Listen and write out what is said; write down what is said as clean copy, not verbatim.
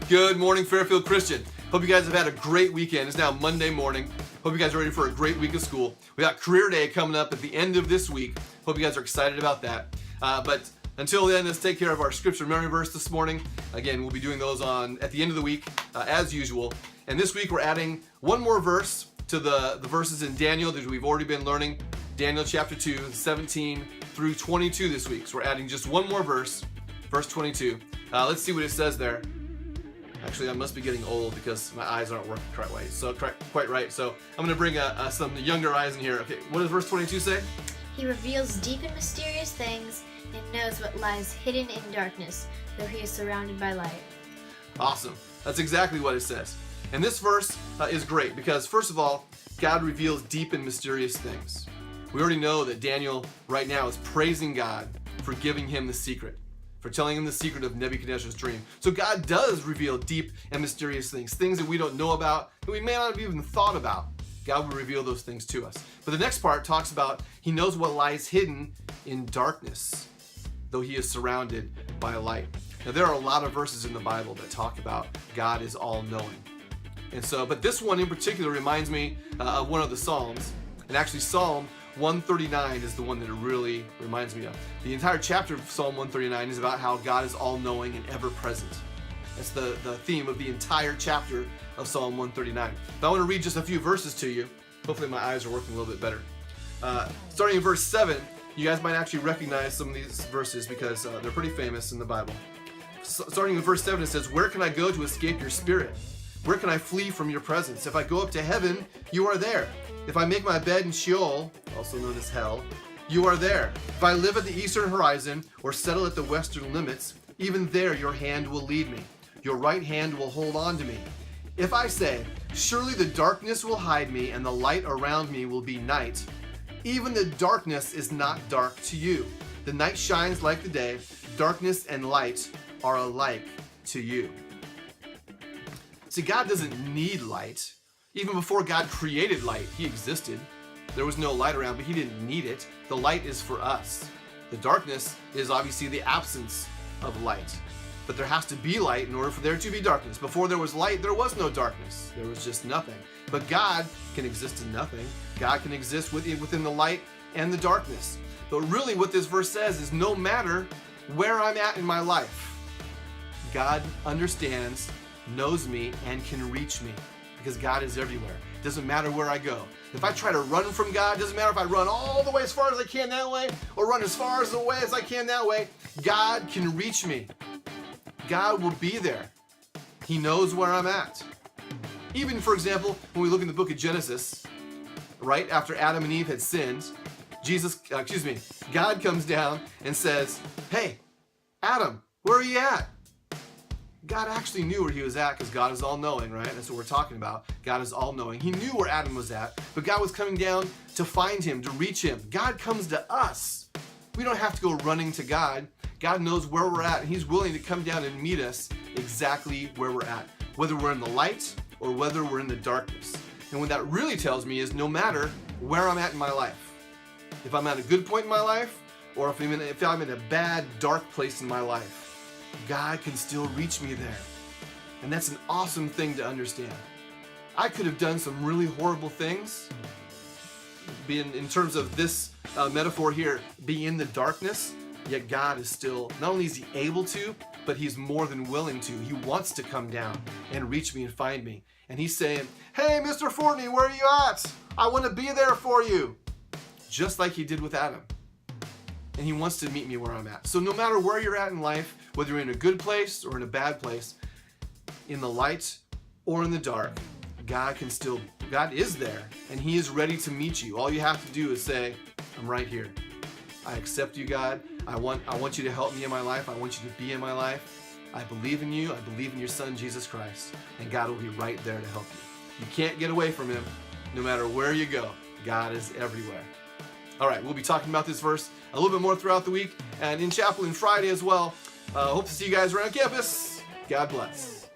Good morning, Fairfield Christian. Hope you guys have had a great weekend. It's now Monday morning. Hope you guys are ready for a great week of school. We got Career Day coming up at the end of this week. Hope you guys are excited about that. But until then, let's take care of our scripture memory verse this morning. Again, we'll be doing those at the end of the week, as usual. And this week, we're adding one more verse to the verses in Daniel that we've already been learning. Daniel chapter 2, 17 through 22 this week. So we're adding just one more verse, verse 22. Let's see what it says there. Actually, I must be getting old because my eyes aren't working quite right. So I'm going to bring some younger eyes in here. Okay, what does verse 22 say? He reveals deep and mysterious things and knows what lies hidden in darkness, though he is surrounded by light. Awesome. That's exactly what it says. And this verse is great because, first of all, God reveals deep and mysterious things. We already know that Daniel right now is praising God for giving him the secret, for telling him the secret of Nebuchadnezzar's dream. So God does reveal deep and mysterious things that we don't know about, that we may not have even thought about. God will reveal those things to us. But the next part talks about he knows what lies hidden in darkness, though he is surrounded by light. Now there are a lot of verses in the Bible that talk about God is all-knowing. But this one in particular reminds me of one of the Psalms. And actually Psalm 139 is the one that it really reminds me of. The entire chapter of Psalm 139 is about how God is all-knowing and ever-present. That's the theme of the entire chapter of Psalm 139. But I want to read just a few verses to you. Hopefully my eyes are working a little bit better. Starting in verse 7, you guys might actually recognize some of these verses because they're pretty famous in the Bible. Starting in verse 7, it says, "Where can I go to escape your spirit? Where can I flee from your presence? If I go up to heaven, you are there. If I make my bed in Sheol, also known as hell, you are there. If I live at the eastern horizon or settle at the western limits, even there your hand will lead me. Your right hand will hold on to me. If I say, surely the darkness will hide me and the light around me will be night, even the darkness is not dark to you. The night shines like the day. Darkness and light are alike to you." See, God doesn't need light. Even before God created light, he existed. There was no light around, but he didn't need it. The light is for us. The darkness is obviously the absence of light. But there has to be light in order for there to be darkness. Before there was light, there was no darkness. There was just nothing. But God can exist in nothing. God can exist within the light and the darkness. But really what this verse says is no matter where I'm at in my life, God understands, knows me, and can reach me. Because God is everywhere. It doesn't matter where I go. If I try to run from God, it doesn't matter if I run all the way as far as I can that way or run as far away as I can that way, God can reach me. God will be there. He knows where I'm at. Even, for example, when we look in the book of Genesis, right after Adam and Eve had sinned, God comes down and says, "Hey, Adam, where are you at?" God actually knew where he was at because God is all-knowing, right? That's what we're talking about. God is all-knowing. He knew where Adam was at, but God was coming down to find him, to reach him. God comes to us. We don't have to go running to God. God knows where we're at, and he's willing to come down and meet us exactly where we're at, whether we're in the light or whether we're in the darkness. And what that really tells me is no matter where I'm at in my life, if I'm at a good point in my life or if I'm in a bad, dark place in my life, God can still reach me there. And that's an awesome thing to understand. I could have done some really horrible things, in terms of this metaphor here, being in the darkness, yet God is still, not only is he able to, but he's more than willing to. He wants to come down and reach me and find me. And he's saying, "Hey, Mr. Fortney, where are you at? I want to be there for you." Just like he did with Adam. And he wants to meet me where I'm at. So no matter where you're at in life, whether you're in a good place or in a bad place, in the light or in the dark, God is there, and he is ready to meet you. All you have to do is say, "I'm right here. I accept you, God. I want you to help me in my life. I want you to be in my life. I believe in you. I believe in your son, Jesus Christ." And God will be right there to help you. You can't get away from him. No matter where you go, God is everywhere. All right, we'll be talking about this verse a little bit more throughout the week and in chapel and Friday as well. Hope to see you guys around campus. God bless.